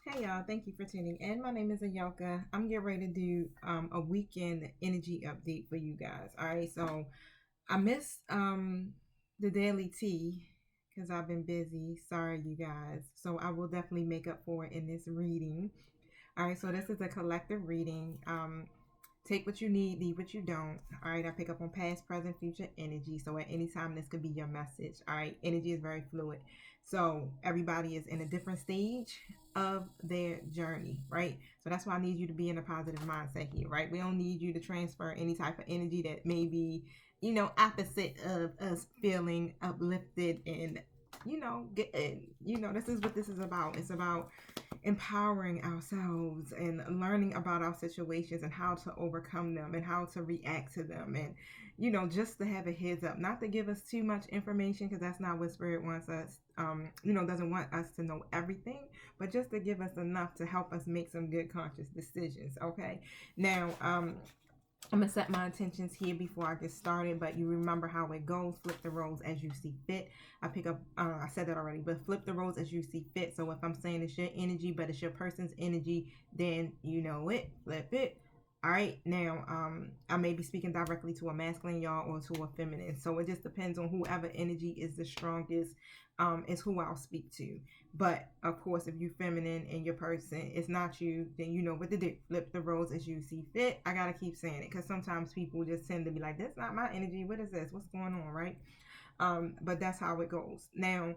Hey y'all, thank you for tuning in. My name is Ayoka. I'm getting ready to do a weekend energy update for you guys. All right, so I missed the daily tea because I've been busy. Sorry, you guys. So I will definitely make up for it in this reading. All right, so this is a collective reading. Take what you need, leave what you don't. All right, I pick up on past, present, future energy. So at any time, this could be your message. All right, energy is very fluid. So everybody is in a different stage of their journey, right? So that's why I need you to be in a positive mindset here, right? We don't need you to transfer any type of energy that may be, opposite of us feeling uplifted and, good. This is what this is about. It's about empowering ourselves and learning about our situations and how to overcome them and how to react to them, and just to have a heads up, not to give us too much information, because that's not what spirit wants us, doesn't want us to know everything, but just to give us enough to help us make some good conscious decisions. Okay, now I'm gonna set my intentions here before I get started, but you remember how it goes. Flip the roles as you see fit. I pick up, I said that already, but flip the roles as you see fit. So if I'm saying it's your energy, but it's your person's energy, then you know it. Flip it. All right, now I may be speaking directly to a masculine, y'all, or to a feminine. So it just depends on whoever energy is the strongest, is who I'll speak to. But of course, if you're feminine and your person is not you, then you know what to do. Flip the roles as you see fit. I gotta keep saying it because sometimes people just tend to be like, "That's not my energy. What is this? What's going on?" Right? But that's how it goes. Now,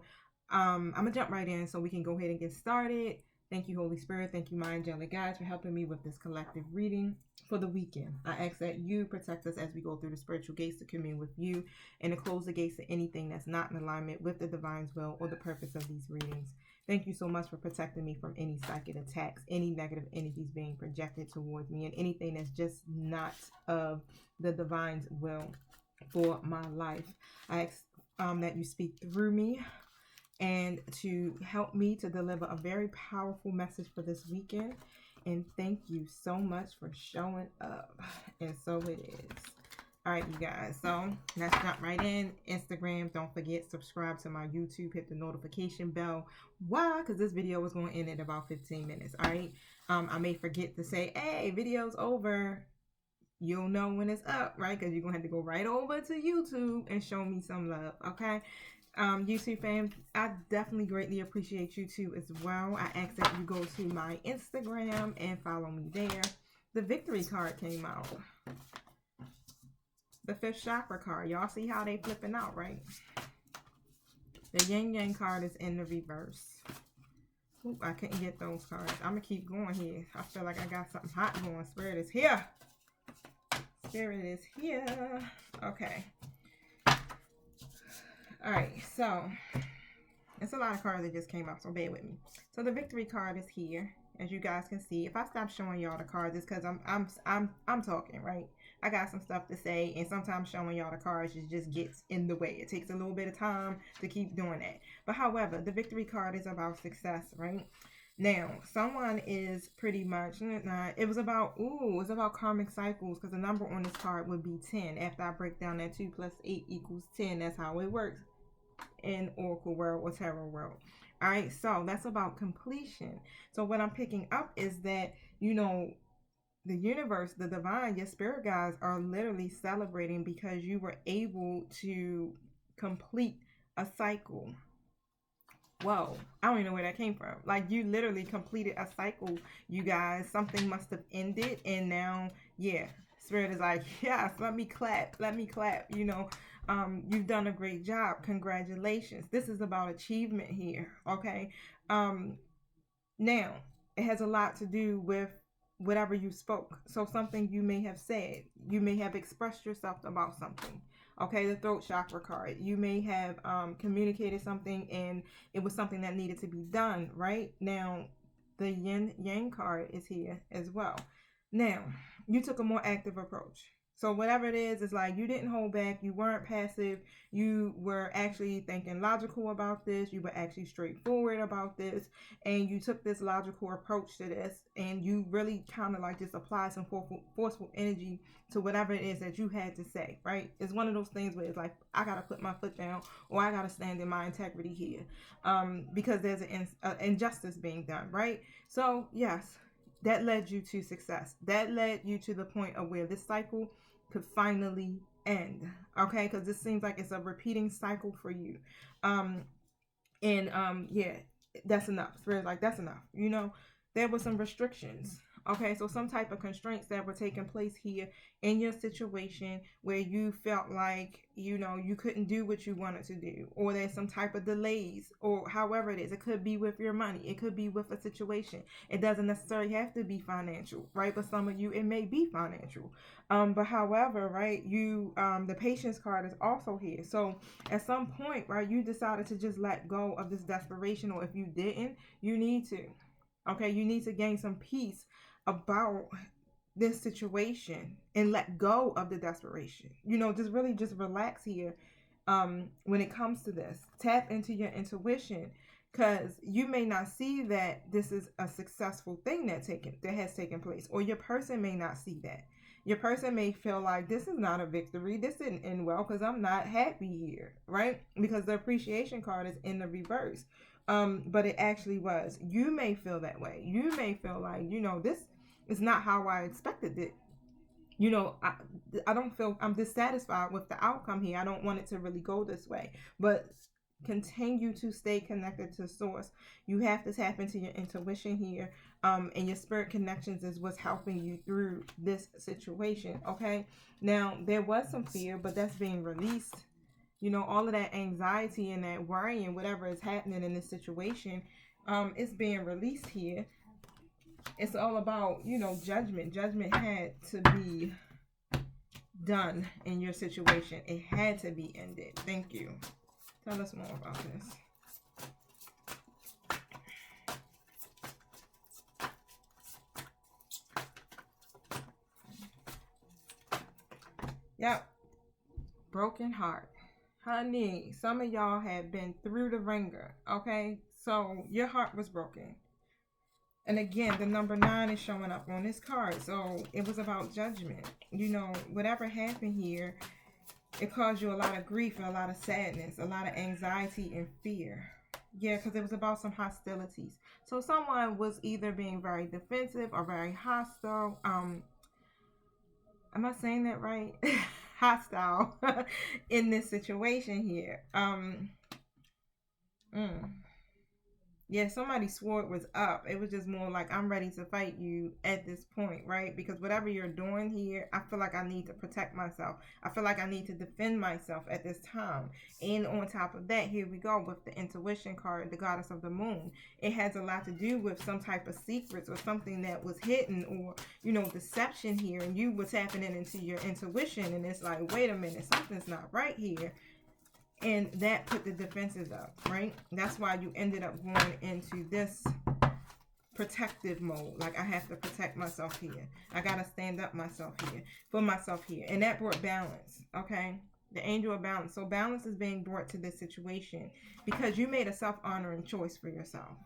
I'm gonna jump right in so we can go ahead and get started. Thank you, Holy Spirit. Thank you, my angelic guides, for helping me with this collective reading for the weekend. I ask that you protect us as we go through the spiritual gates to commune with you and to close the gates to anything that's not in alignment with the divine's will or the purpose of these readings. Thank you so much for protecting me from any psychic attacks, any negative energies being projected towards me, and anything that's just not of the divine's will for my life. I ask that you speak through me and to help me to deliver a very powerful message for this weekend. And thank you so much for showing up. And so it is. All right, you guys. So let's jump right in. Instagram, don't forget, subscribe to my YouTube, hit the notification bell. Why? Because this video is going to end in about 15 minutes. All right. I may forget to say, hey, video's over. You'll know when it's up, right? Because you're going to have to go right over to YouTube and show me some love. Okay. YouTube fam, I definitely greatly appreciate you too as well. I ask that you go to my Instagram and follow me there. The victory card came out. The fifth chakra card. Y'all see how they flipping out, right? The Yin Yang card is in the reverse. Oop, I couldn't get those cards. I'm going to keep going here. I feel like I got something hot going. Spirit is here. Spirit is here. Okay. All right, so it's a lot of cards that just came out, so bear with me. So the victory card is here, as you guys can see. If I stop showing y'all the cards, it's because I'm talking, right? I got some stuff to say, and sometimes showing y'all the cards just gets in the way. It takes a little bit of time to keep doing that. But however, the victory card is about success, right? Now, someone is pretty much, it was about karmic cycles, because the number on this card would be 10. After I break down that 2 plus 8 equals 10, that's how it works in Oracle world or Tarot world. All right, so that's about completion. So what I'm picking up is that, the universe, the divine, your spirit guides are literally celebrating because you were able to complete a cycle. Whoa, I don't even know where that came from. Like, you literally completed a cycle, you guys. Something must have ended, and now, yeah, spirit is like, yes, let me clap. You've done a great job. Congratulations. This is about achievement here, okay? Now, it has a lot to do with whatever you spoke. So something you may have said. You may have expressed yourself about something. Okay, the throat chakra card. You may have communicated something and it was something that needed to be done, right? Now, the Yin Yang card is here as well. Now, you took a more active approach. So whatever it is, it's like you didn't hold back. You weren't passive. You were actually thinking logical about this. You were actually straightforward about this. And you took this logical approach to this. And you really kind of like just applied some forceful energy to whatever it is that you had to say, right? It's one of those things where it's like, I got to put my foot down, or I got to stand in my integrity here, because there's an injustice being done, right? So yes, that led you to success. That led you to the point of where this cycle could finally end. Okay, because this seems like it's a repeating cycle for you. Yeah, that's enough. Spirit's like, that's enough. You know, there were some restrictions. Okay, so some type of constraints that were taking place here in your situation where you felt like, you know, you couldn't do what you wanted to do, or there's some type of delays, or however it is. It could be with your money, it could be with a situation. It doesn't necessarily have to be financial, right? But some of you, it may be financial. But however, right, you the patience card is also here. So at some point, right, you decided to just let go of this desperation, or if you didn't, you need to. Okay, you need to gain some peace about this situation and let go of the desperation. You know, just really just relax here. When it comes to this, tap into your intuition, because you may not see that this is a successful thing that has taken place, or your person may not see that. Your person may feel like this is not a victory, this didn't end well because I'm not happy here, right? Because the appreciation card is in the reverse. But it actually was. You may feel that way. You may feel like, you know, this is not how I expected it. You know, I don't feel, I'm dissatisfied with the outcome here. I don't want it to really go this way. But continue to stay connected to source. You have to tap into your intuition here. And your spirit connections is what's helping you through this situation. Okay. Now, there was some fear, but that's being released. You know, all of that anxiety and that worry and whatever is happening in this situation, it's being released here. It's all about, you know, judgment. Judgment had to be done in your situation. It had to be ended. Thank you. Tell us more about this. Yep. Broken heart. Honey, some of y'all have been through the ringer, okay? So your heart was broken. And again, the number 9 is showing up on this card. So it was about judgment. You know, whatever happened here, it caused you a lot of grief and a lot of sadness, a lot of anxiety and fear. Yeah, because it was about some hostilities. So someone was either being very defensive or very hostile. Am I saying that right? Hostile in this situation here. Yeah, somebody swore it was up. It was just more like, I'm ready to fight you at this point, right? Because whatever you're doing here, I feel like I need to protect myself. I feel like I need to defend myself at this time. And on top of that, here we go with the intuition card, the goddess of the moon. It has a lot to do with some type of secrets or something that was hidden, or, you know, deception here. And you were tapping into your intuition, and it's like, wait a minute, something's not right here. And that put the defenses up, right? That's why you ended up going into this protective mode. Like, I have to protect myself here. I got to stand up for myself here. And that brought balance, okay? The angel of balance. So balance is being brought to this situation because you made a self-honoring choice for yourself.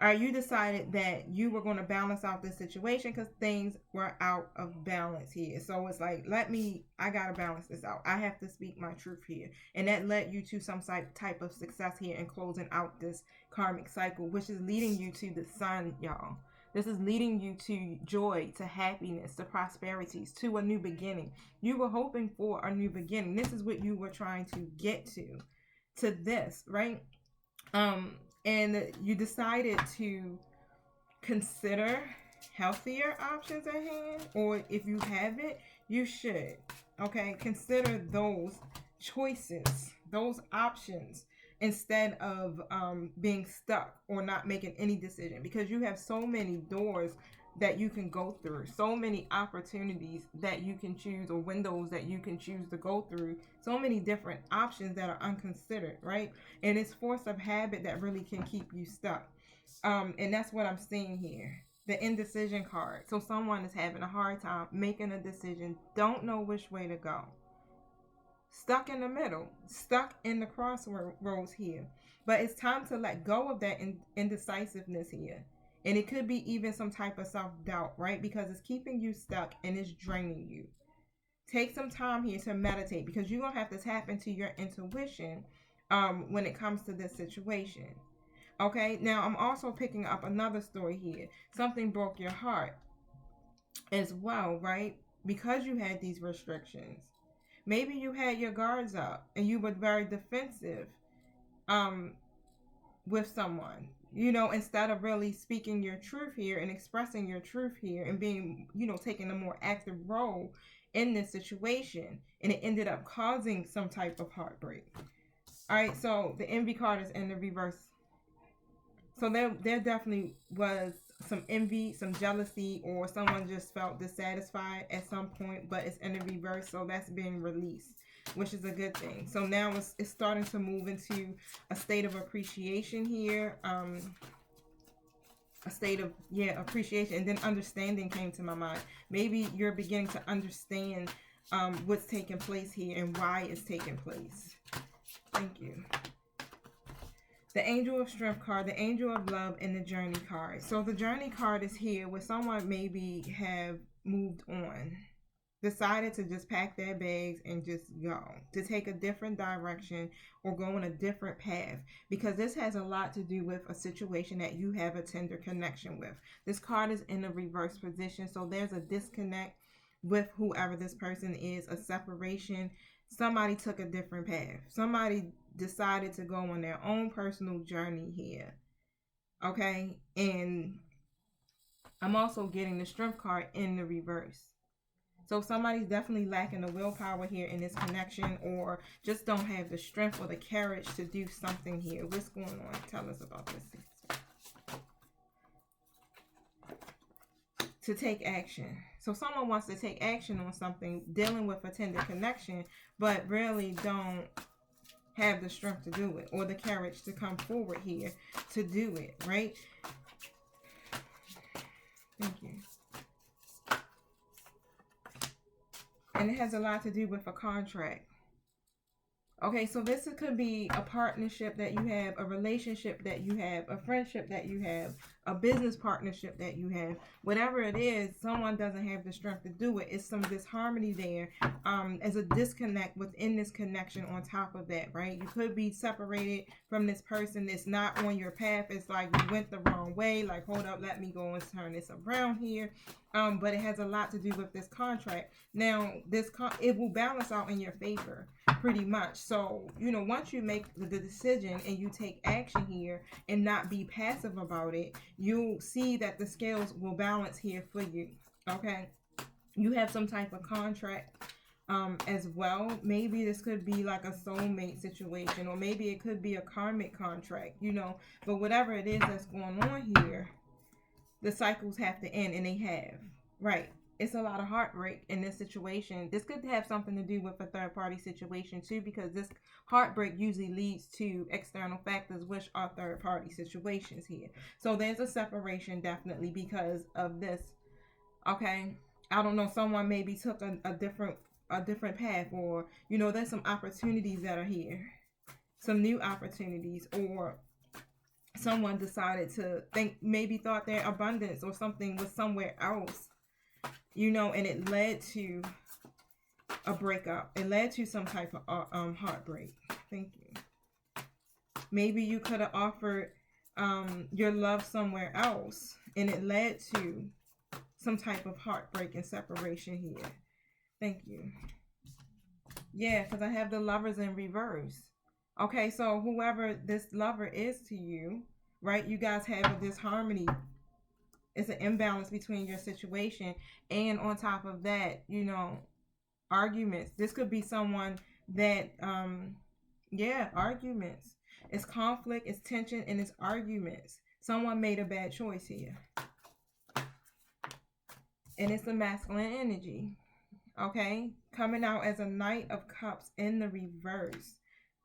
All right, you decided that you were going to balance out this situation because things were out of balance here. So it's like, I got to balance this out. I have to speak my truth here. And that led you to some type of success here in closing out this karmic cycle, which is leading you to the sun, y'all. This is leading you to joy, to happiness, to prosperities, to a new beginning. You were hoping for a new beginning. This is what you were trying to get to this, right? And you decided to consider healthier options at hand, or if you haven't, you should. Okay, consider those choices, those options, instead of being stuck or not making any decision, because you have so many doors that you can go through, so many opportunities that you can choose, or windows that you can choose to go through, so many different options that are unconsidered, right? And it's force of habit that really can keep you stuck. And that's what I'm seeing here. the indecision card. So someone is having a hard time making a decision, don't know which way to go. Stuck in the middle, stuck in the crossroads here. But it's time to let go of that indecisiveness here. And it could be even some type of self-doubt, right? Because it's keeping you stuck and it's draining you. Take some time here to meditate, because you're going to have to tap into your intuition when it comes to this situation. Okay, now I'm also picking up another story here. Something broke your heart as well, right? Because you had these restrictions. Maybe you had your guards up and you were very defensive with someone, instead of really speaking your truth here and expressing your truth here and being, taking a more active role in this situation. And it ended up causing some type of heartbreak. All right, so the envy card is in the reverse. So there definitely was some envy, some jealousy, or someone just felt dissatisfied at some point, but it's in the reverse, so that's being released, which is a good thing. So now it's starting to move into a state of appreciation here, a state of appreciation, and then understanding came to my mind. Maybe you're beginning to understand what's taking place here and why it's taking place. Thank you. The Angel of Strength card, the Angel of Love, and the Journey card. So the Journey card is here where someone maybe have moved on, decided to just pack their bags and just go, to take a different direction or go on a different path, because this has a lot to do with a situation that you have a tender connection with. This card is in a reverse position, so there's a disconnect with whoever this person is, a separation. Somebody took a different path. Somebody decided to go on their own personal journey here. Okay? And I'm also getting the Strength card in the reverse. So somebody's definitely lacking the willpower here in this connection, or just don't have the strength or the courage to do something here. What's going on? Tell us about this. To take action. So someone wants to take action on something, dealing with a tender connection, but really don't have the strength to do it or the courage to come forward here to do it, right? Thank you. And it has a lot to do with a contract. Okay, so this could be a partnership that you have, a relationship that you have, a friendship that you have, a business partnership that you have. Whatever it is, someone doesn't have the strength to do it. It's some disharmony there, as a disconnect within this connection on top of that, right? You could be separated from this person that's not on your path. It's like you went the wrong way, like, hold up, let me go and turn this around here. But it has a lot to do with this contract. Now, it will balance out in your favor pretty much. So, once you make the decision and you take action here and not be passive about it, you'll see that the scales will balance here for you. Okay? You have some type of contract as well. Maybe this could be like a soulmate situation, or maybe it could be a karmic contract, but whatever it is that's going on here, the cycles have to end, and they have, right? It's a lot of heartbreak in this situation. This could have something to do with a third party situation too, because this heartbreak usually leads to external factors, which are third party situations here. So there's a separation definitely because of this. Okay, I don't know, someone maybe took a different path, or there's some opportunities that are here, some new opportunities, or someone decided to thought their abundance or something was somewhere else, and it led to a breakup. It led to some type of heartbreak. Thank you. Maybe you could have offered your love somewhere else, and it led to some type of heartbreak and separation here. Thank you. Yeah, because I have the Lovers in reverse. Okay, so whoever this lover is to you, right, you guys have a disharmony. It's an imbalance between your situation, and on top of that, arguments. This could be someone that, arguments. It's conflict, it's tension, and it's arguments. Someone made a bad choice here. And it's a masculine energy. Okay? Coming out as a Knight of Cups in the reverse.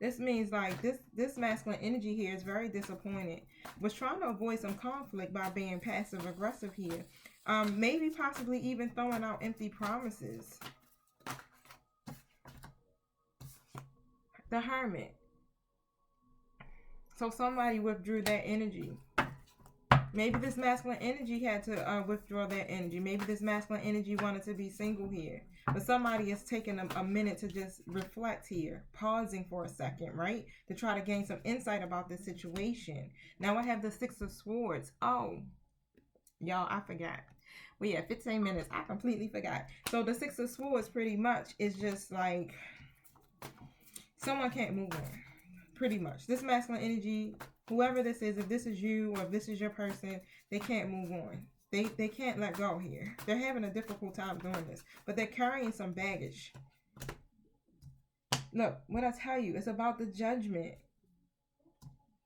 This means like this masculine energy here is very disappointed. Was trying to avoid some conflict by being passive aggressive here. Maybe possibly even throwing out empty promises. The Hermit. So somebody withdrew that energy. Maybe this masculine energy had to withdraw that energy. Maybe this masculine energy wanted to be single here. But somebody is taking a minute to just reflect here, pausing for a second, right? To try to gain some insight about this situation. Now I have the Six of Swords. Oh, y'all, I forgot. We have 15 minutes. I completely forgot. So the Six of Swords pretty much is just like someone can't move on. Pretty much. This masculine energy, whoever this is, if this is you or if this is your person, they can't move on. They can't let go here. They're having a difficult time doing this. But they're carrying some baggage. Look, what I tell you, it's about the judgment.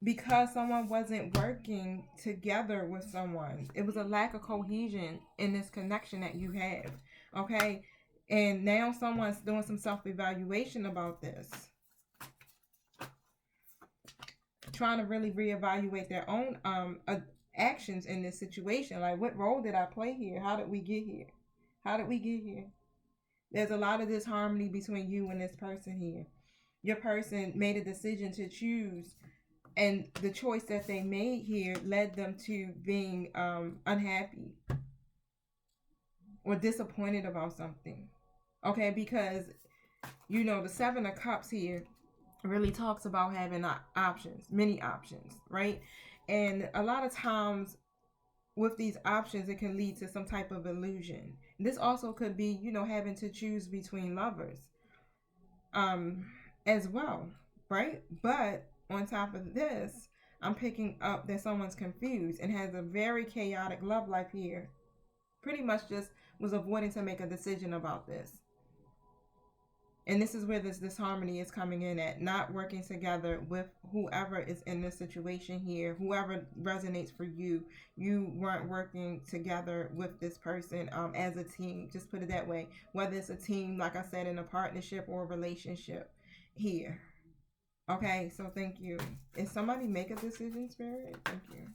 Because someone wasn't working together with someone. It was a lack of cohesion in this connection that you have. Okay? And now someone's doing some self-evaluation about this. Trying to really reevaluate their own actions in this situation. Like, what role did I play here? How did we get here? How did we get here? There's a lot of disharmony between you and this person here. Your person made a decision to choose, and the choice that they made here led them to being unhappy or disappointed about something. Okay, because, you know, the Seven of Cups here really talks about having options, many options, right? And a lot of times with these options, it can lead to some type of illusion. This also could be, you know, having to choose between lovers as well, right? But on top of this, I'm picking up that someone's confused and has a very chaotic love life here. Pretty much just was avoiding to make a decision about this. And this is where this disharmony is coming in at. Not working together with whoever is in this situation here. Whoever resonates for you. You weren't working together with this person as a team. Just put it that way. Whether it's a team, like I said, in a partnership or a relationship here. Okay, so thank you. If somebody make a decision, Spirit, thank you.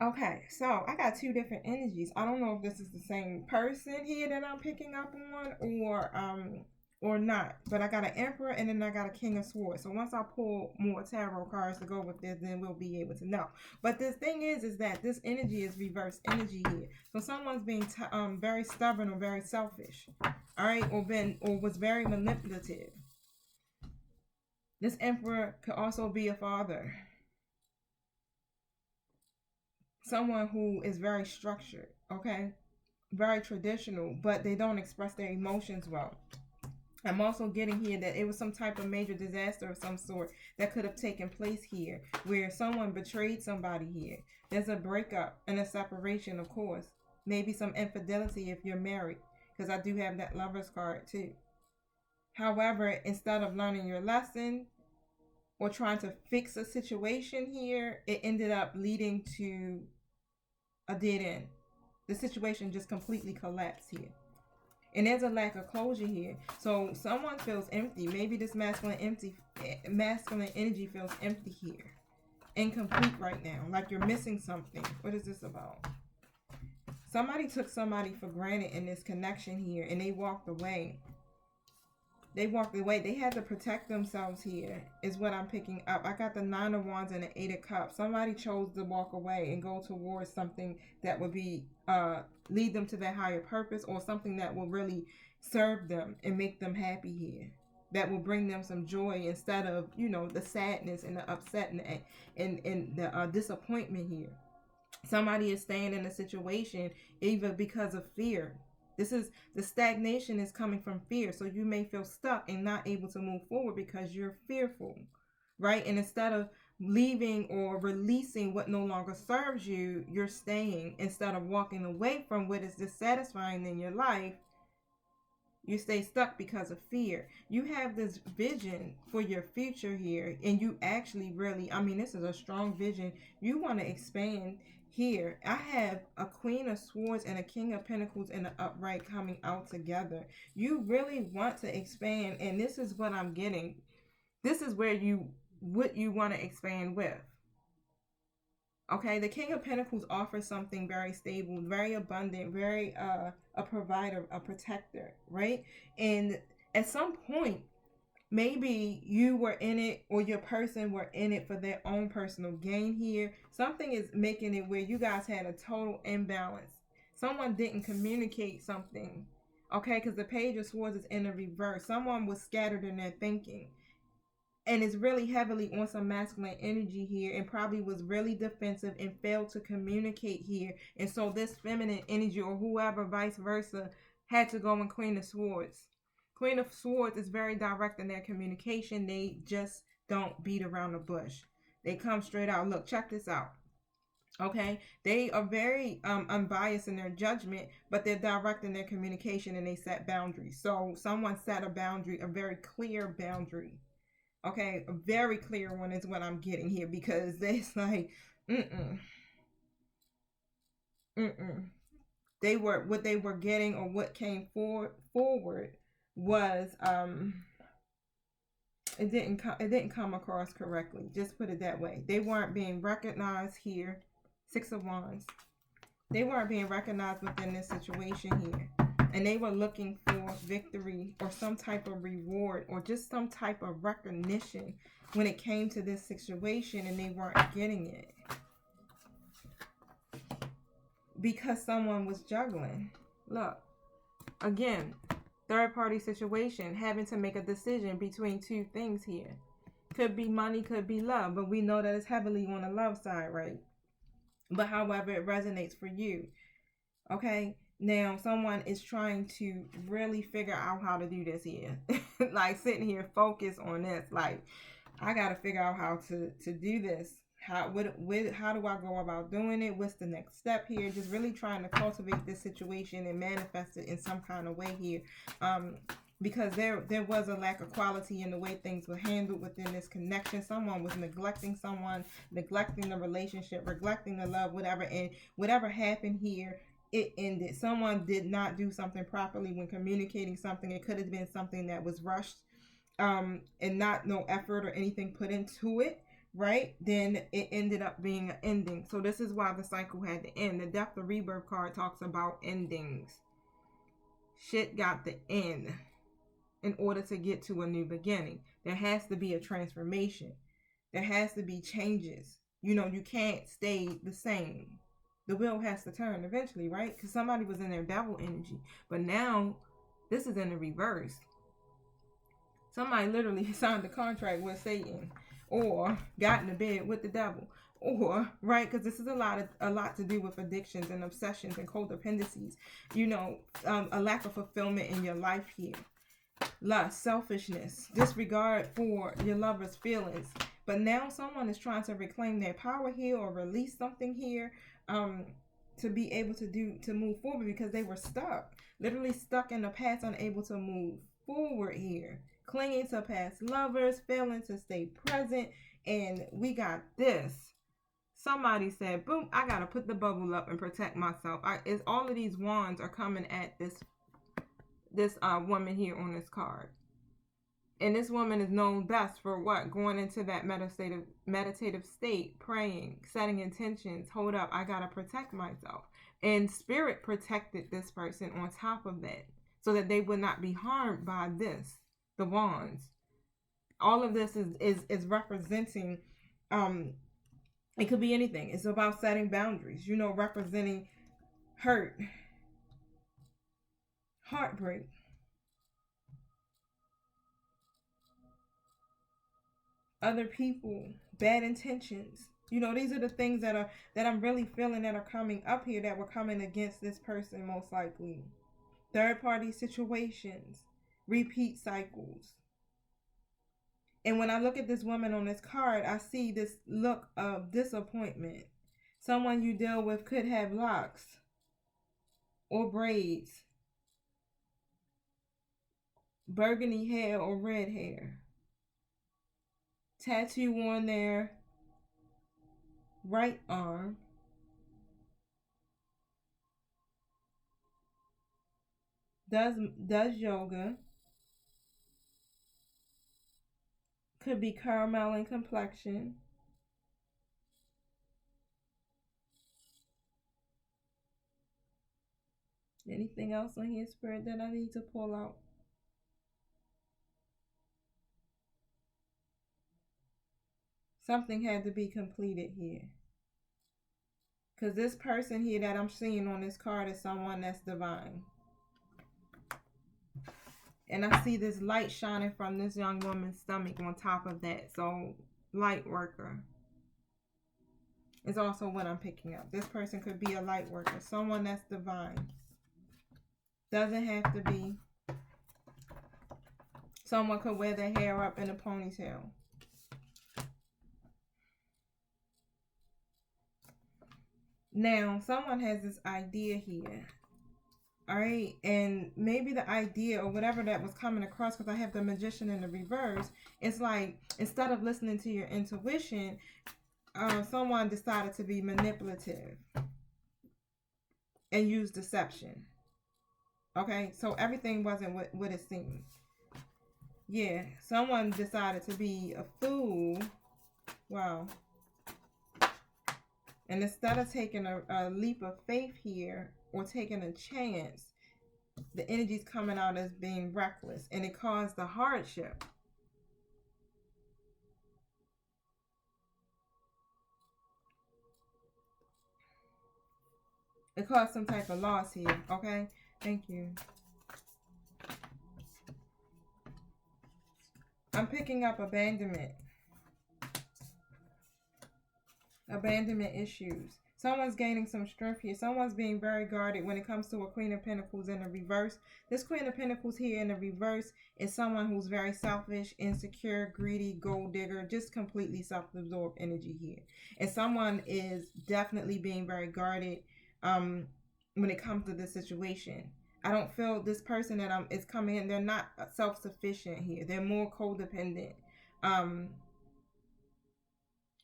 Okay, so I got two different energies. I don't know if this is the same person here that I'm picking up on or not. But I got an Emperor and then I got a King of Swords. So once I pull more tarot cards to go with this, then we'll be able to know. But the thing is that this energy is reverse energy here. So someone's being very stubborn or very selfish. All right, or was very manipulative. This Emperor could also be a father. Someone who is very structured, okay? Very traditional, but they don't express their emotions well. I'm also getting here that it was some type of major disaster of some sort that could have taken place here, where someone betrayed somebody here. There's a breakup and a separation, of course. Maybe some infidelity if you're married, because I do have that Lover's card too. However, instead of learning your lesson or trying to fix a situation here, it ended up leading to a dead end. The situation just completely collapsed here. And there's a lack of closure here. So someone feels empty. Maybe this masculine energy feels empty here. Incomplete right now. Like you're missing something. What is this about? Somebody took somebody for granted in this connection here and they walked away. They walked away. They had to protect themselves here, is what I'm picking up. I got the Nine of Wands and the Eight of Cups. Somebody chose to walk away and go towards something that would be lead them to their higher purpose, or something that will really serve them and make them happy here. That will bring them some joy instead of, you know, the sadness and the upset and the disappointment here. Somebody is staying in a situation even because of fear. This is the stagnation is coming from fear. So you may feel stuck and not able to move forward because you're fearful, right? And instead of leaving or releasing what no longer serves you, you're staying. Instead of walking away from what is dissatisfying in your life, you stay stuck because of fear. You have this vision for your future here, and you actually really, I mean, this is a strong vision. You want to expand here, I have a Queen of Swords and a King of Pentacles in the upright coming out together. You really want to expand, and this is what I'm getting. This is where what you want to expand with. Okay, the King of Pentacles offers something very stable, very abundant, very a provider, a protector, right? And at some point, maybe you were in it, or your person were in it for their own personal gain here. Something is making it where you guys had a total imbalance. Someone didn't communicate something, okay? Because the Page of Swords is in the reverse. Someone was scattered in their thinking, and is really heavily on some masculine energy here, and probably was really defensive and failed to communicate here. And so this feminine energy, or whoever, vice versa, had to go in Queen of Swords. Queen of Swords is very direct in their communication. They just don't beat around the bush. They come straight out. Look, check this out. Okay, they are very unbiased in their judgment, but they're direct in their communication, and they set boundaries. So someone set a boundary, a very clear boundary. Okay, a very clear one is what I'm getting here, because it's like, They were, what they were getting, or what came forward was it didn't come across correctly. Just put it that way. They weren't being recognized here. Six of Wands. They weren't being recognized within this situation here. And they were looking for victory, or some type of reward, or just some type of recognition when it came to this situation, and they weren't getting it. Because someone was juggling. Look, again, third party situation, having to make a decision between two things here. Could be money, could be love, but we know that it's heavily on the love side, right? But however it resonates for you. Okay, now someone is trying to really figure out how to do this here. Like sitting here focused on this. Like, I got to figure out how to do this. How do I go about doing it? What's the next step here? Just really trying to cultivate this situation and manifest it in some kind of way here. Because there was a lack of quality in the way things were handled within this connection. Someone was neglecting someone, neglecting the relationship, neglecting the love, whatever. And whatever happened here, it ended. Someone did not do something properly when communicating something. It could have been something that was rushed, and not no effort or anything put into it, right? Then it ended up being an ending. So this is why the cycle had to end. The Death of Rebirth card talks about endings. Shit got to end in order to get to a new beginning. There has to be a transformation. There has to be changes. You know, you can't stay the same. The wheel has to turn eventually, right? Because somebody was in their devil energy. But now, this is in the reverse. Somebody literally signed a contract with Satan, or got in the bed with the devil, or, right? Because this is a lot to do with addictions and obsessions and codependencies. You know, a lack of fulfillment in your life here. Lust, selfishness, disregard for your lover's feelings. But now someone is trying to reclaim their power here, or release something here, to be able to move forward, because they were stuck, literally stuck in the past, unable to move forward here, clinging to past lovers, failing to stay present. And we got this. Somebody said, boom, I gotta put the bubble up and protect myself. All of these wands are coming at this woman here on this card. And this woman is known best for what? Going into that meditative state, praying, setting intentions. Hold up, I gotta protect myself. And spirit protected this person on top of that, so that they would not be harmed by this, the wands. All of this is representing, it could be anything. It's about setting boundaries, you know, representing hurt, heartbreak, other people, bad intentions. You know, these are the things that I'm really feeling that are coming up here, that were coming against this person most likely. Third party situations, repeat cycles. And when I look at this woman on this card, I see this look of disappointment. Someone you deal with could have locks or braids, burgundy hair or red hair, tattoo on their right arm, does yoga, could be caramel in complexion. Anything else on here, Spirit, that I need to pull out? Something had to be completed here. Because this person here that I'm seeing on this card is someone that's divine. And I see this light shining from this young woman's stomach on top of that. So, light worker is also what I'm picking up. This person could be a light worker. Someone that's divine. Doesn't have to be. Someone could wear their hair up in a ponytail. Now, someone has this idea here. Alright, and maybe the idea or whatever that was coming across, because I have the Magician in the reverse, it's like, instead of listening to your intuition, someone decided to be manipulative and use deception. Okay, so everything wasn't what it seemed. Yeah, someone decided to be a fool. Wow. And instead of taking a leap of faith here or taking a chance, the energy's coming out as being reckless, and it caused the hardship. It caused some type of loss here, okay? Thank you. I'm picking up abandonment. Abandonment issues. Someone's gaining some strength here. Someone's being very guarded when it comes to a Queen of Pentacles in the reverse. This Queen of Pentacles here in the reverse is someone who's very selfish, insecure, greedy, gold digger, just completely self-absorbed energy here. And someone is definitely being very guarded when it comes to this situation. I don't feel this person that is coming in, they're not self-sufficient here. They're more codependent.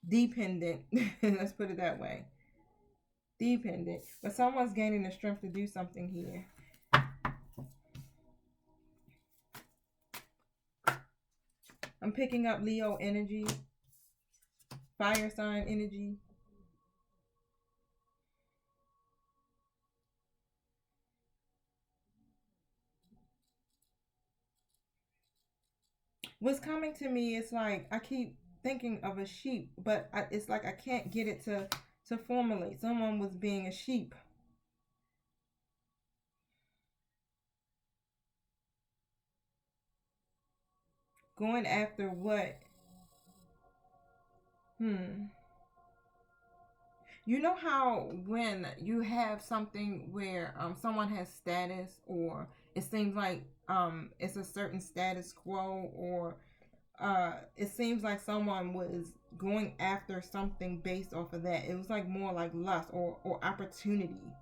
Dependent. Let's put it that way. Dependent. But someone's gaining the strength to do something here. I'm picking up Leo energy. Fire sign energy. What's coming to me is like, I keep thinking of a sheep, but it's like I can't get it to formulate. Someone was being a sheep. Going after what? You know how when you have something where someone has status, or it seems like it's a certain status quo, or it seems like someone was going after something based off of that. It was like more like lust or opportunity.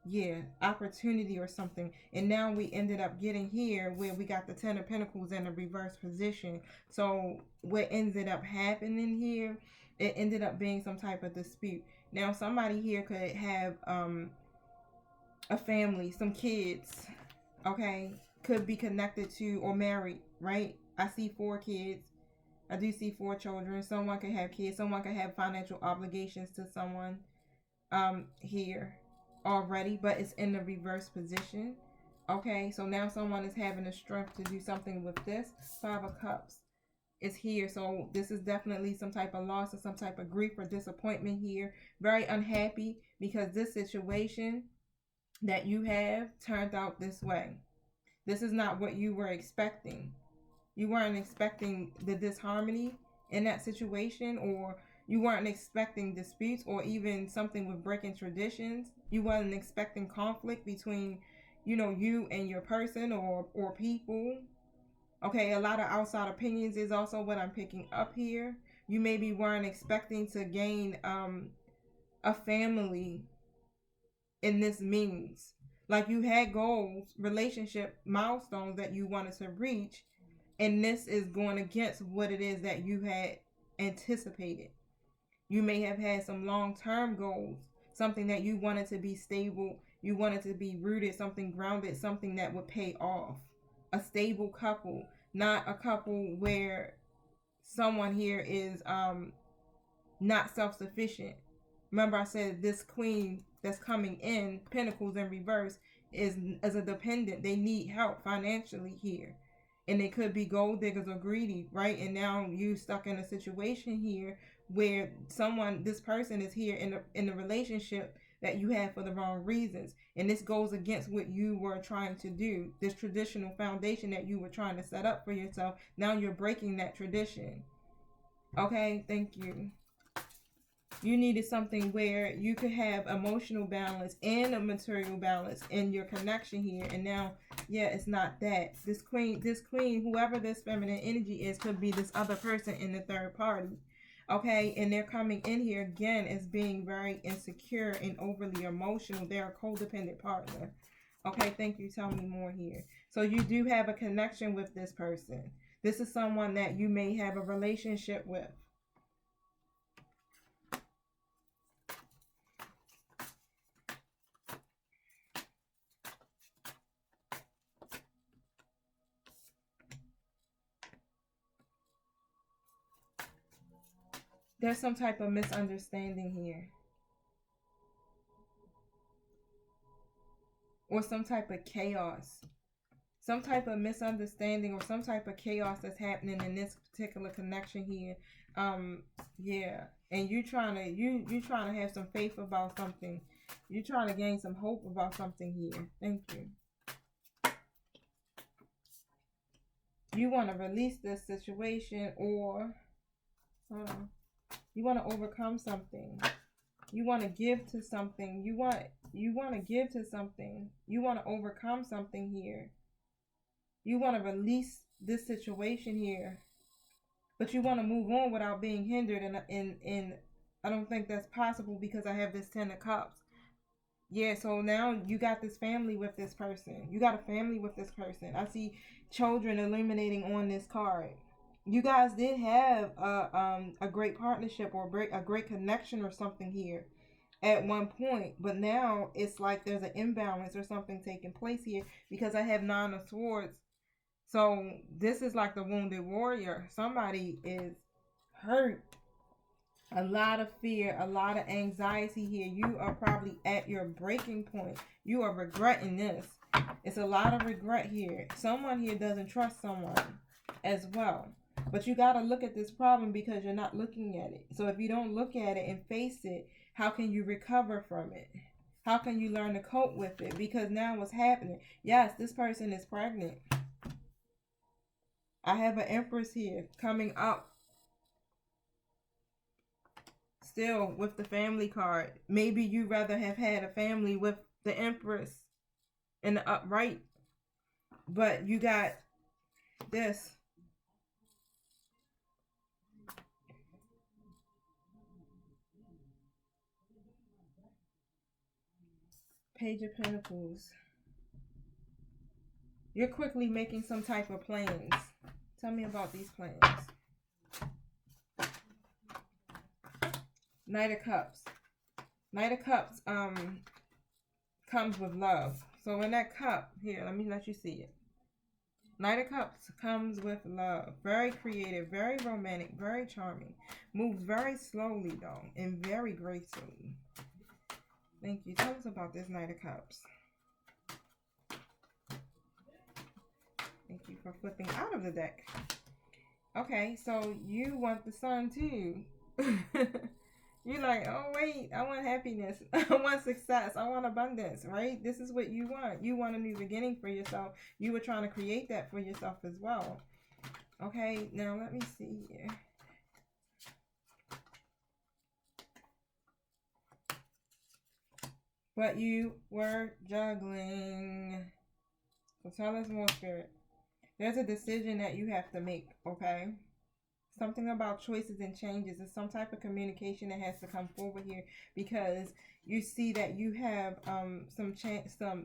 Yeah, opportunity or something. And now we ended up getting here where we got the Ten of Pentacles in a reverse position. So what ended up happening here, it ended up being some type of dispute. Now somebody here could have a family, some kids, okay, could be connected to or married, right? I see 4 kids. I do see 4 children. Someone could have kids. Someone could have financial obligations to someone here already, but it's in the reverse position. Okay, so now someone is having the strength to do something with this. 5 of Cups is here. So this is definitely some type of loss or some type of grief or disappointment here. Very unhappy because this situation that you have turned out this way. This is not what you were expecting. You weren't expecting the disharmony in that situation, or you weren't expecting disputes, or even something with breaking traditions. You weren't expecting conflict between, you and your person or people. Okay, a lot of outside opinions is also what I'm picking up here. You maybe weren't expecting to gain a family in this means. Like you had goals, relationship milestones that you wanted to reach, and this is going against what it is that you had anticipated. You may have had some long-term goals, something that you wanted to be stable You want it to be rooted, something grounded, something that would pay off. A stable couple, not a couple where someone here is not self-sufficient. Remember I said this queen that's coming in, Pentacles in reverse, is a dependent. They need help financially here. And they could be gold diggers or greedy, right? And now you stuck in a situation here where this person is here in the relationship that you have for the wrong reasons. And this goes against what you were trying to do. This traditional foundation that you were trying to set up for yourself. Now you're breaking that tradition. Okay, thank you. You needed something where you could have emotional balance and a material balance in your connection here. And now, yeah, it's not that. This queen, whoever this feminine energy is, could be this other person in the third party. Okay, and they're coming in here again as being very insecure and overly emotional. They're a codependent partner. Okay, thank you. Tell me more here. So you do have a connection with this person. This is someone that you may have a relationship with. There's some type of misunderstanding here. Or some type of chaos. Some type of misunderstanding or some type of chaos that's happening in this particular connection here. Yeah. And you trying to have some faith about something. You're trying to gain some hope about something here. Thank you. You want to release this situation, or hold on. You want to overcome something. You want to give to something. You want to give to something. You want to overcome something here. You want to release this situation here. But you want to move on without being hindered. And I don't think that's possible because I have this Ten of Cups. Yeah, so now you got this family with this person. You got a family with this person. I see children illuminating on this card. You guys did have a great partnership or a great connection or something here at one point, but now it's like there's an imbalance or something taking place here because I have Nine of Swords. So this is like the wounded warrior. Somebody is hurt. A lot of fear, a lot of anxiety here. You are probably at your breaking point. You are regretting this. It's a lot of regret here. Someone here doesn't trust someone as well. But you got to look at this problem because you're not looking at it. So if you don't look at it and face it, how can you recover from it? How can you learn to cope with it? Because now what's happening? Yes, this person is pregnant. I have an Empress here coming up. Still with the family card. Maybe you rather have had a family with the Empress in the upright. But you got this. Page of Pentacles. You're quickly making some type of plans. Tell me about these plans. Knight of Cups. Knight of Cups comes with love. So in that cup, here, let me let you see it. Knight of Cups comes with love. Very creative, very romantic, very charming. Moves very slowly though, and very gracefully. Thank you. Tell us about this Knight of Cups. Thank you for flipping out of the deck. Okay, so you want the sun too. You're like, oh wait, I want happiness. I want success. I want abundance, right? This is what you want. You want a new beginning for yourself. You were trying to create that for yourself as well. Okay, now let me see here. But you were juggling. So tell us more, Spirit. There's a decision that you have to make, okay? Something about choices and changes. There's some type of communication that has to come forward here because you see that you have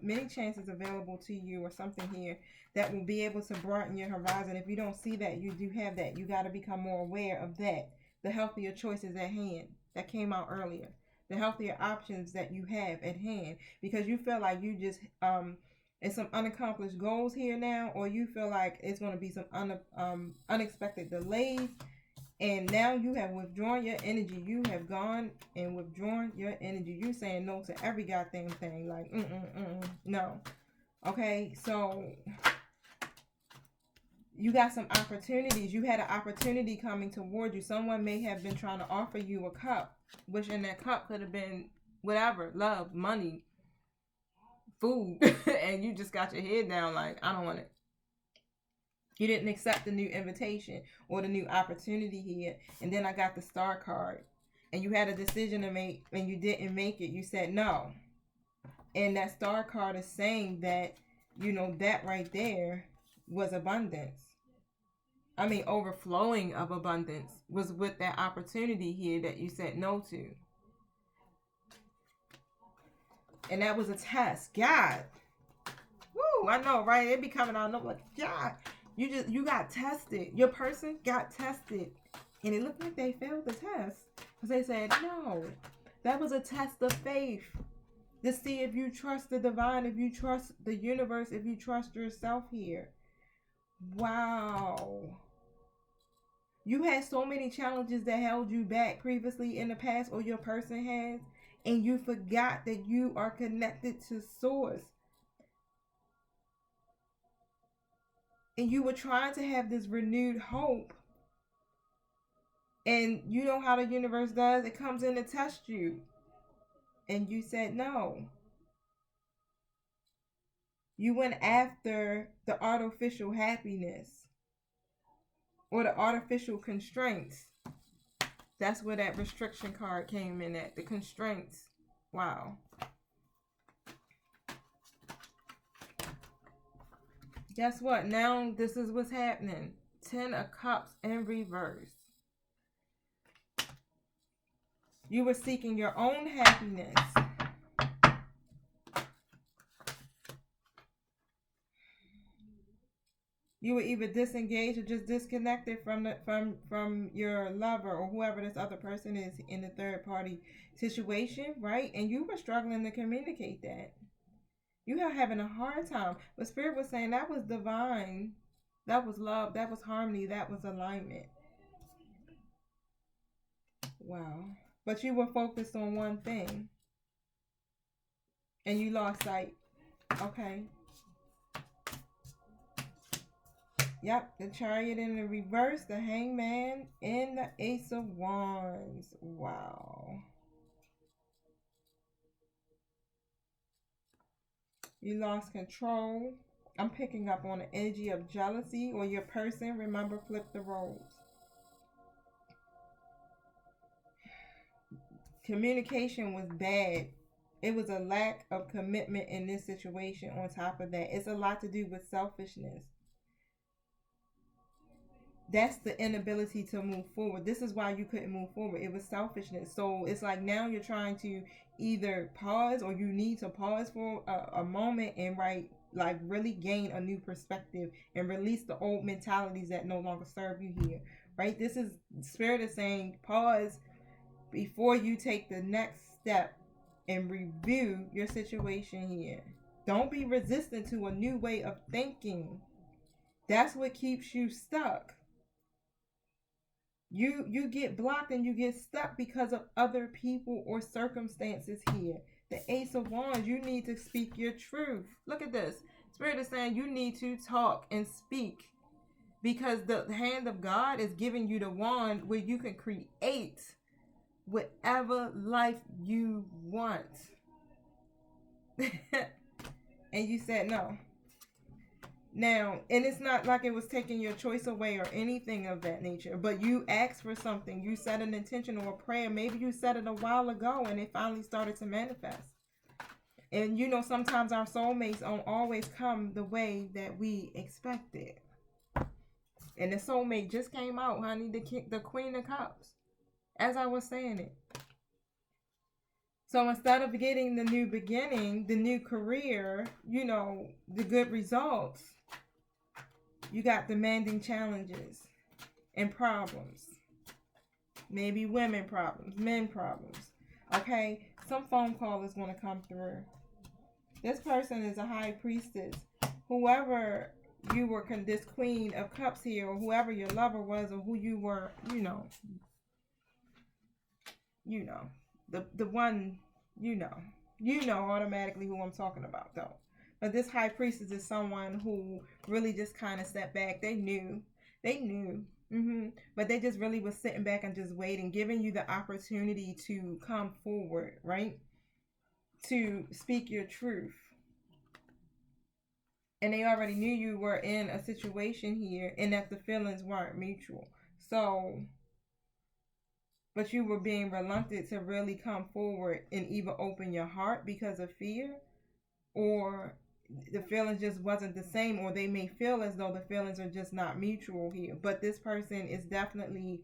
many chances available to you or something here that will be able to broaden your horizon. If you don't see that, you do have that. You got to become more aware of that. The healthier choices at hand that came out earlier. the healthier options that you have at hand, because you feel like you just it's some unaccomplished goals here now, or you feel like it's going to be some unexpected delays, and now you have withdrawn your energy. You have gone and withdrawn your energy. You saying no to every goddamn thing. Like, no. Okay, so you got some opportunities. You had an opportunity coming toward you. Someone may have been trying to offer you a cup, which in that cup could have been whatever, love, money, food, and you just got your head down like, I don't want it. You didn't accept the new invitation or the new opportunity here. And then I got the Star card. And you had a decision to make and you didn't make it. You said no. And that Star card is saying that, you know, that right there was abundance. I mean, overflowing of abundance was with that opportunity here that you said no to. And that was a test. God. Woo, I know, right? It be coming out. I'm like, God. You got tested. Your person got tested. And it looked like they failed the test. Because they said, no. That was a test of faith. To see if you trust the divine, if you trust the universe, if you trust yourself here. Wow. You had so many challenges that held you back previously in the past, or your person has. And you forgot that you are connected to source. And you were trying to have this renewed hope. And you know how the universe does. It comes in to test you. And you said no. You went after the artificial happiness. Or the artificial constraints. That's where that restriction card came in at. The constraints. Wow. Guess what? Now this is what's happening. 10 of Cups in reverse. You were seeking your own happiness. You were either disengaged or just disconnected from your lover or whoever this other person is in the third party situation, right? And you were struggling to communicate that. You were having a hard time. But Spirit was saying that was divine. That was love. That was harmony. That was alignment. Wow. But you were focused on one thing. And you lost sight. Okay. Yep. The Chariot in the reverse. The Hangman. And the Ace of Wands. Wow. You lost control. I'm picking up on the energy of jealousy or your person. Remember, flip the roles. Communication was bad. It was a lack of commitment in this situation on top of that. It's a lot to do with selfishness. That's the inability to move forward. This is why you couldn't move forward. It was selfishness. So it's like now you're trying to either pause, or you need to pause for a moment and really gain a new perspective and release the old mentalities that no longer serve you here. Right? This is Spirit is saying pause before you take the next step and review your situation here. Don't be resistant to a new way of thinking. That's what keeps you stuck. You get blocked and you get stuck because of other people or circumstances here. The Ace of Wands, you need to speak your truth. Look at this. Spirit is saying you need to talk and speak, because the hand of God is giving you the wand where you can create whatever life you want. And you said no. Now, and it's not like it was taking your choice away or anything of that nature, but you asked for something. You set an intention or a prayer. Maybe you said it a while ago and it finally started to manifest. And you know, sometimes our soulmates don't always come the way that we expected. And the soulmate just came out, honey, the Queen of Cups, as I was saying it. So instead of getting the new beginning, the new career, you know, the good results, you got demanding challenges and problems. Maybe women problems, men problems. Okay, some phone call is going to come through. This person is a high priestess. Whoever you were, this Queen of Cups here, or whoever your lover was, or who you were, the one, automatically who I'm talking about though. But this high priestess is someone who really just kind of stepped back. They knew. But they just really was sitting back and just waiting, giving you the opportunity to come forward, right? To speak your truth. And they already knew you were in a situation here and that the feelings weren't mutual. So, but you were being reluctant to really come forward and even open your heart because of fear, or the feelings just wasn't the same, or they may feel as though the feelings are just not mutual here. But this person is definitely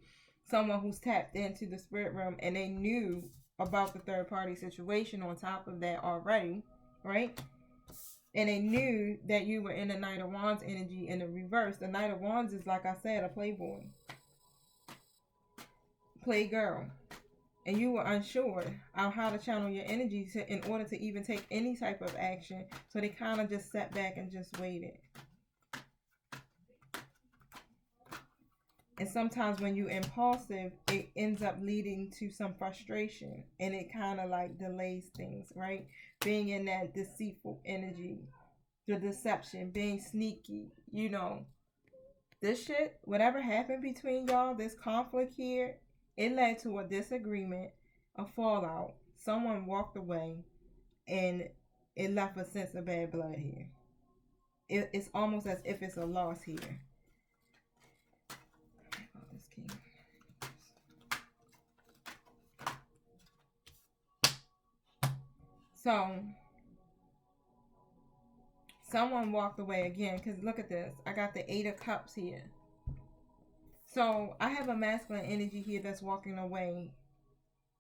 someone who's tapped into the spirit realm, and they knew about the third party situation on top of that already, right? And they knew that you were in the Knight of Wands energy in the reverse. The Knight of Wands is, like I said, a playboy, playgirl. And you were unsure on how to channel your energy in order to even take any type of action. So they kind of just sat back and just waited. And sometimes when you're impulsive, it ends up leading to some frustration. And it kind of like delays things, right? Being in that deceitful energy, the deception, being sneaky, This shit, whatever happened between y'all, this conflict here, it led to a disagreement, a fallout. Someone walked away, and it left a sense of bad blood here. It's almost as if it's a loss here. So, someone walked away again, because look at this. I got the 8 of Cups here. So, I have a masculine energy here that's walking away,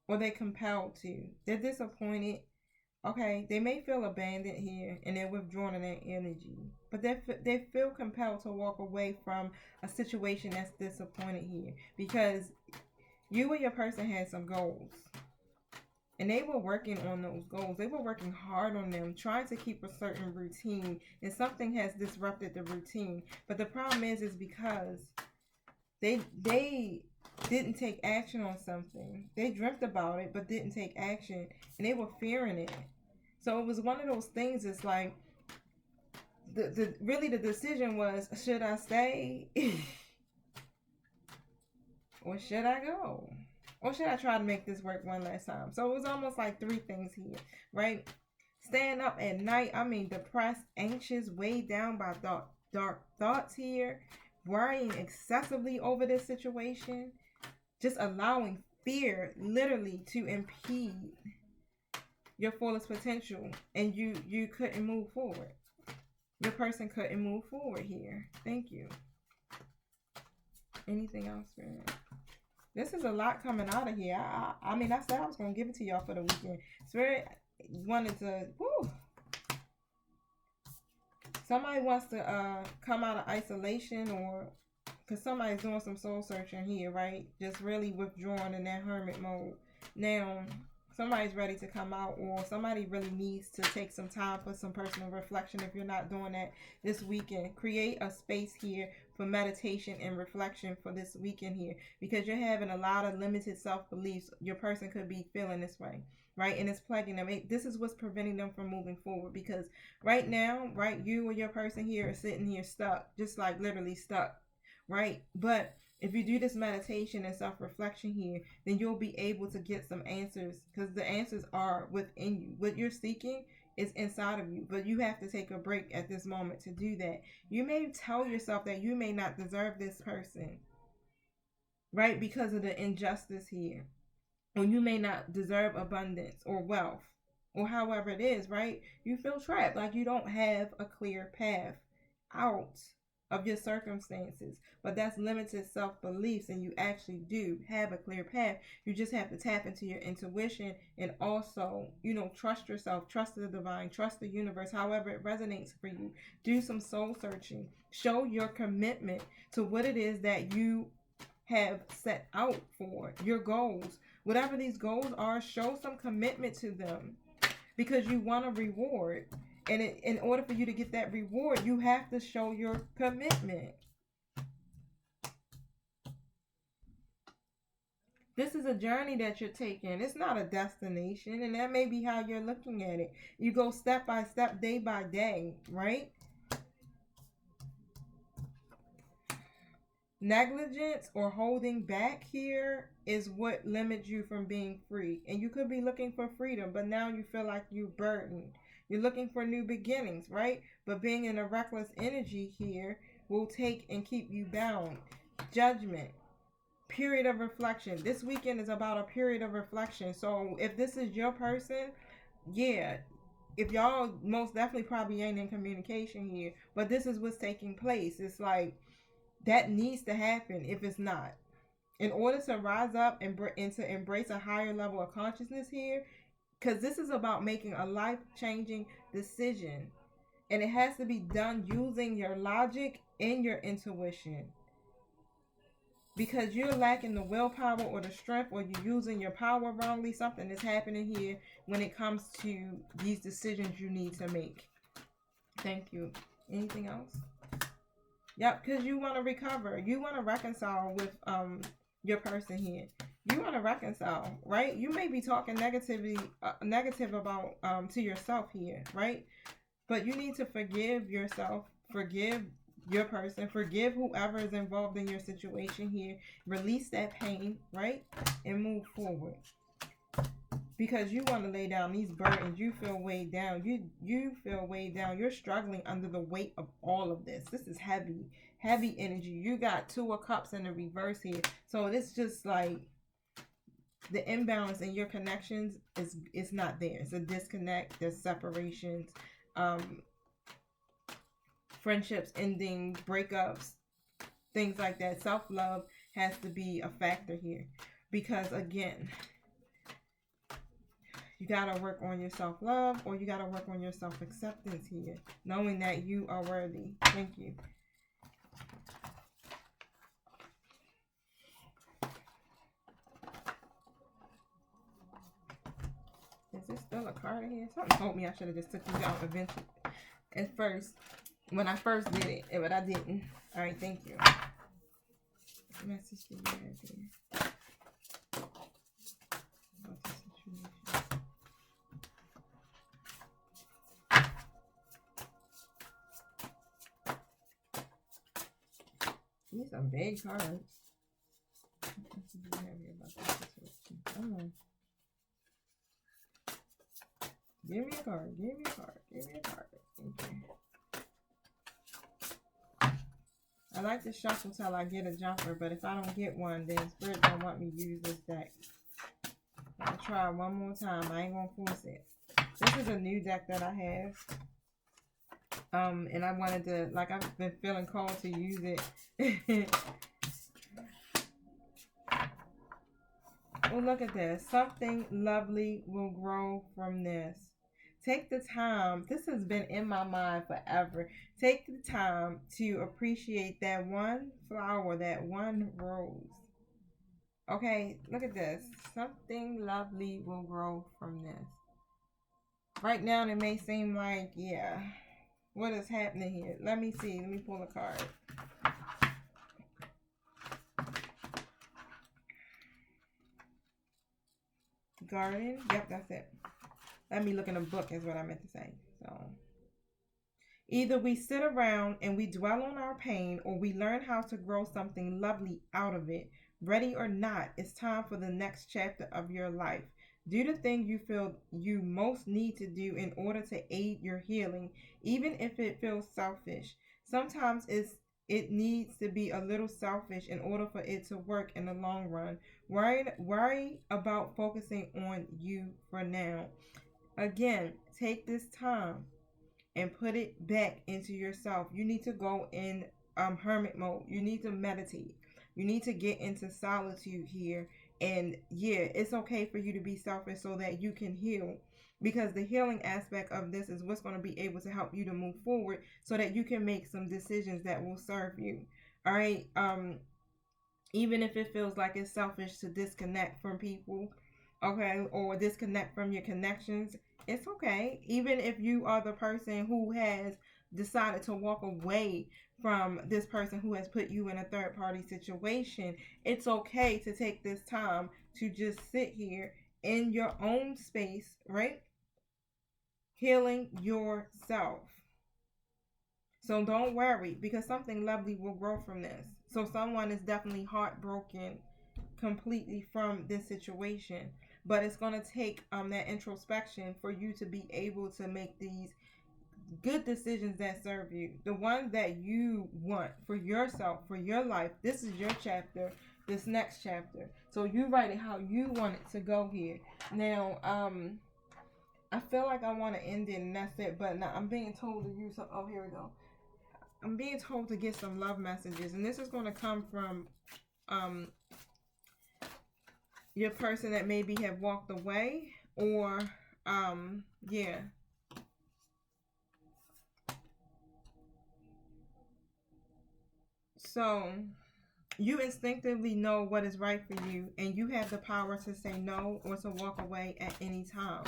or they're compelled to. They're disappointed. Okay, they may feel abandoned here, and they're withdrawn in their energy. But they feel compelled to walk away from a situation that's disappointed here, because you and your person had some goals. And they were working on those goals. They were working hard on them, trying to keep a certain routine. And something has disrupted the routine. But the problem is because they didn't take action on something. They dreamt about it, but didn't take action. And they were fearing it. So it was one of those things. It's like, really the decision was, should I stay? Or should I go? Or should I try to make this work one last time? So it was almost like 3 things here, right? Staying up at night, depressed, anxious, weighed down by dark thoughts here, worrying excessively over this situation, just allowing fear literally to impede your fullest potential, and you couldn't move forward. Your person couldn't move forward here. Thank you. Anything else, Spirit? This is a lot coming out of here. I said I was going to give it to y'all for the weekend. Spirit wanted to, somebody wants to come out of isolation, or because somebody's doing some soul searching here, right? Just really withdrawn in that hermit mode. Now, somebody's ready to come out, or somebody really needs to take some time for some personal reflection. If you're not doing that this weekend, create a space here for meditation and reflection for this weekend here, because you're having a lot of limited self-beliefs. Your person could be feeling this way, right? And it's plaguing them. This is what's preventing them from moving forward, because right now, right, you or your person here are sitting here stuck, just like literally stuck, right? But if you do this meditation and self-reflection here, then you'll be able to get some answers, because the answers are within you. What you're seeking is inside of you, but you have to take a break at this moment to do that. You may tell yourself that you may not deserve this person, right, because of the injustice here, or you may not deserve abundance or wealth, or however it is, right? You feel trapped, like you don't have a clear path out of your circumstances, but that's limited self-beliefs, and you actually do have a clear path. You just have to tap into your intuition, and also, trust yourself, trust the divine, trust the universe, however it resonates for you. Do some soul searching. Show your commitment to what it is that you have set out for, your goals. Whatever these goals are, show some commitment to them because you want a reward. And in order for you to get that reward, you have to show your commitment. This is a journey that you're taking. It's not a destination, and that may be how you're looking at it. You go step by step, day by day, right? Negligence or holding back here is what limits you from being free. And you could be looking for freedom, but now you feel like you're burdened. You're looking for new beginnings, right? But being in a reckless energy here will take and keep you bound. Judgment. Period of reflection. This weekend is about a period of reflection. So if this is your person, yeah, if y'all most definitely probably ain't in communication here, but this is what's taking place. It's like that needs to happen if it's not. In order to rise up and to embrace a higher level of consciousness here, because this is about making a life-changing decision. And it has to be done using your logic and your intuition. Because you're lacking the willpower or the strength, or you're using your power wrongly, something is happening here when it comes to these decisions you need to make. Thank you. Anything else? Yep, because you want to recover. You want to reconcile with your person here. You want to reconcile, right? You may be talking negative about to yourself here, right? But you need to forgive yourself, forgive your person, forgive whoever is involved in your situation here. Release that pain, right? And move forward. Because you want to lay down these burdens. You feel weighed down. You feel weighed down. You're struggling under the weight of all of this. This is heavy energy. You got 2 of Cups in the reverse here. So it's just like the imbalance in your connections is not there. It's a disconnect. There's separations, friendships ending, breakups, things like that. Self-love has to be a factor here. Because again, you got to work on your self-love, or you got to work on your self-acceptance here, knowing that you are worthy. Thank you. Is there still a card in here? Something told me I should have just took these out eventually. At first, when I first did it, but I didn't. All right, thank you. Message to you right there. These are big cards. Come on. Give me a card. Give me a card. Give me a card. Okay. I like to shuffle till I get a jumper, but if I don't get one, then Spirit don't want me to use this deck. I'll try one more time. I ain't gonna force it. This is a new deck that I have. And I wanted to, like, I've been feeling called to use it. Oh, look at this. Something lovely will grow from this. Take the time. This has been in my mind forever. Take the time to appreciate that one flower, that one rose. Okay, look at this. Something lovely will grow from this. Right now, it may seem like, yeah, what is happening here? Let me see. Let me pull a card. Garden. Yep, that's it. Let me look in a book is what I meant to say. So, either we sit around and we dwell on our pain, or we learn how to grow something lovely out of it. Ready or not, it's time for the next chapter of your life. Do the thing you feel you most need to do in order to aid your healing, even if it feels selfish. Sometimes it needs to be a little selfish in order for it to work in the long run. Worry about focusing on you for now. Again, take this time and put it back into yourself. You need to go in hermit mode. You need to meditate. You need to get into solitude here. And yeah, it's okay for you to be selfish so that you can heal. Because the healing aspect of this is what's going to be able to help you to move forward so that you can make some decisions that will serve you. All right. even if it feels like it's selfish to disconnect from people, okay, or disconnect from your connections, it's okay. Even if you are the person who has decided to walk away from this person who has put you in a third party situation, it's okay to take this time to just sit here in your own space, right? Healing yourself. So don't worry, because something lovely will grow from this. So someone is definitely heartbroken completely from this situation, but it's going to take that introspection for you to be able to make these good decisions that serve you, the ones that you want for yourself, for your life. This is your chapter, this next chapter, so you write it how you want it to go here. Now I feel like I want to end it and that's it, but now I'm being told to use some. Oh, here we go. I'm being told to get some love messages, and this is going to come from your person that maybe have walked away, or yeah. So you instinctively know what is right for you, and you have the power to say no or to walk away at any time.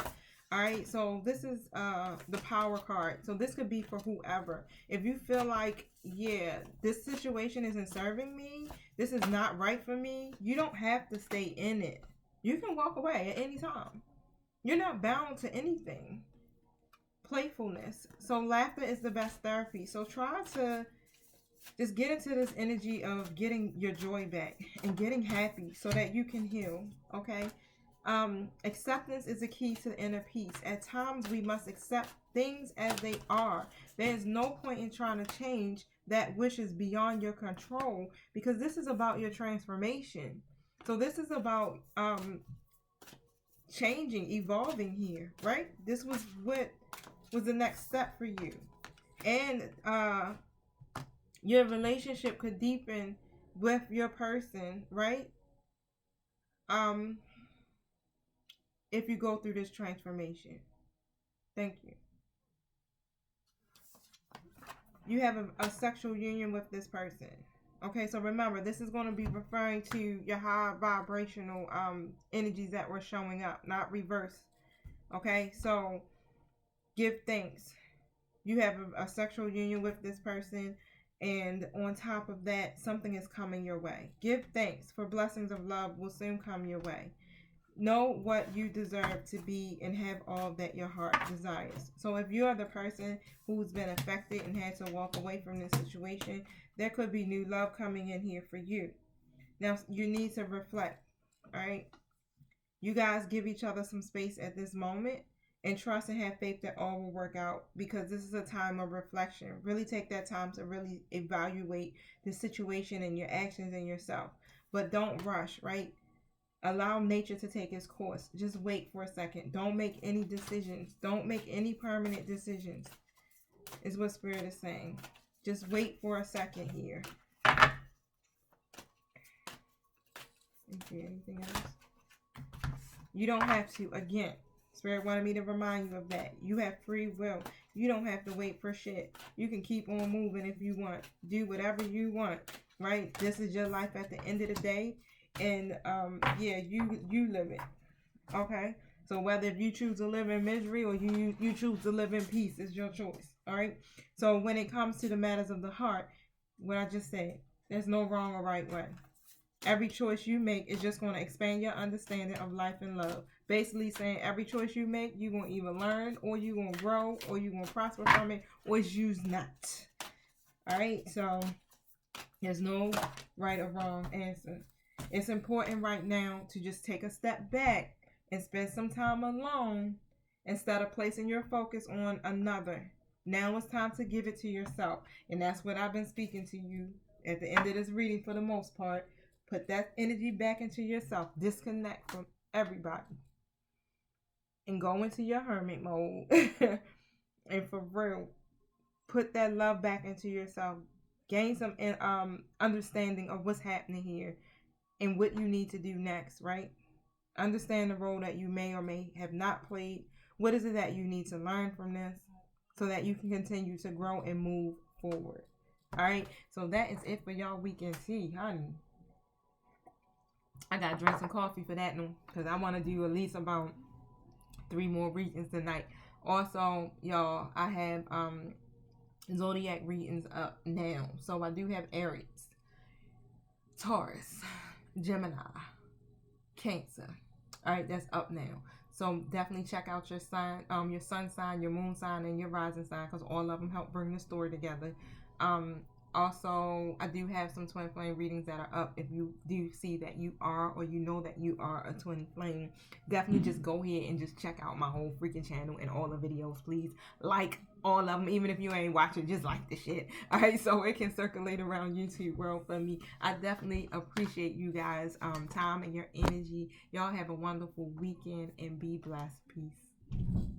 All right, so this is the power card. So this could be for whoever. If you feel like, yeah, this situation isn't serving me, this is not right for me, you don't have to stay in it. You can walk away at any time. You're not bound to anything. Playfulness. So laughter is the best therapy. So try to just get into this energy of getting your joy back and getting happy so that you can heal. Okay. Acceptance is a key to inner peace. At times we must accept things as they are. There is no point in trying to change that which is beyond your control, because this is about your transformation. So this is about changing, evolving here, right? This was what was the next step for you. And your relationship could deepen with your person, right? If you go through this transformation. Thank you. You have a sexual union with this person. Okay, so remember, this is going to be referring to your high vibrational energies that were showing up, not reverse. Okay, so give thanks. You have a sexual union with this person, and on top of that, something is coming your way. Give thanks, for blessings of love will soon come your way. Know what you deserve to be and have all that your heart desires. So if you are the person who's been affected and had to walk away from this situation, there could be new love coming in here for you. Now you need to reflect. All right, you guys give each other some space at this moment and trust and have faith that all will work out, because this is a time of reflection. Really take that time to really evaluate the situation and your actions and yourself, but don't rush. Right, allow nature to take its course. Just wait for a second. Don't make any decisions. Don't make any permanent decisions, is what Spirit is saying. Just wait for a second here. Okay, anything else? You don't have to. Again, Spirit wanted me to remind you of that. You have free will. You don't have to wait for shit. You can keep on moving if you want. Do whatever you want, right? This is your life at the end of the day. And yeah, you live it. Okay, so whether if you choose to live in misery or you choose to live in peace, it's your choice. All right, so when it comes to the matters of the heart, what I just said, there's no wrong or right way. Every choice you make is just going to expand your understanding of life and love. Basically saying every choice you make, you're going to either learn, or you're going to grow, or you're going to prosper from it, or choose not. All right, so there's no right or wrong answer. It's important right now to just take a step back and spend some time alone instead of placing your focus on another. Now it's time to give it to yourself. And that's what I've been speaking to you at the end of this reading for the most part. Put that energy back into yourself. Disconnect from everybody. And go into your hermit mode. And for real, put that love back into yourself. Gain some understanding of what's happening here and what you need to do next, right? Understand the role that you may or may have not played. What is it that you need to learn from this so that you can continue to grow and move forward? All right, so that is it for y'all weekend. See, honey, I gotta drink some coffee for that one, because I want to do at least about 3 more readings tonight. Also, y'all, I have Zodiac Readings up now. So I do have Aries, Taurus, Gemini, Cancer. Alright, that's up now. So definitely check out your sign, your sun sign, your moon sign, and your rising sign, because all of them help bring the story together. Also, I do have some twin flame readings that are up. If you do see that you are, or you know that you are a twin flame, definitely just go ahead and just check out my whole freaking channel and all the videos. Please like all of them, even if you ain't watching, just like the shit. All right, so it can circulate around YouTube world for me. I definitely appreciate you guys' time and your energy. Y'all have a wonderful weekend and be blessed. Peace.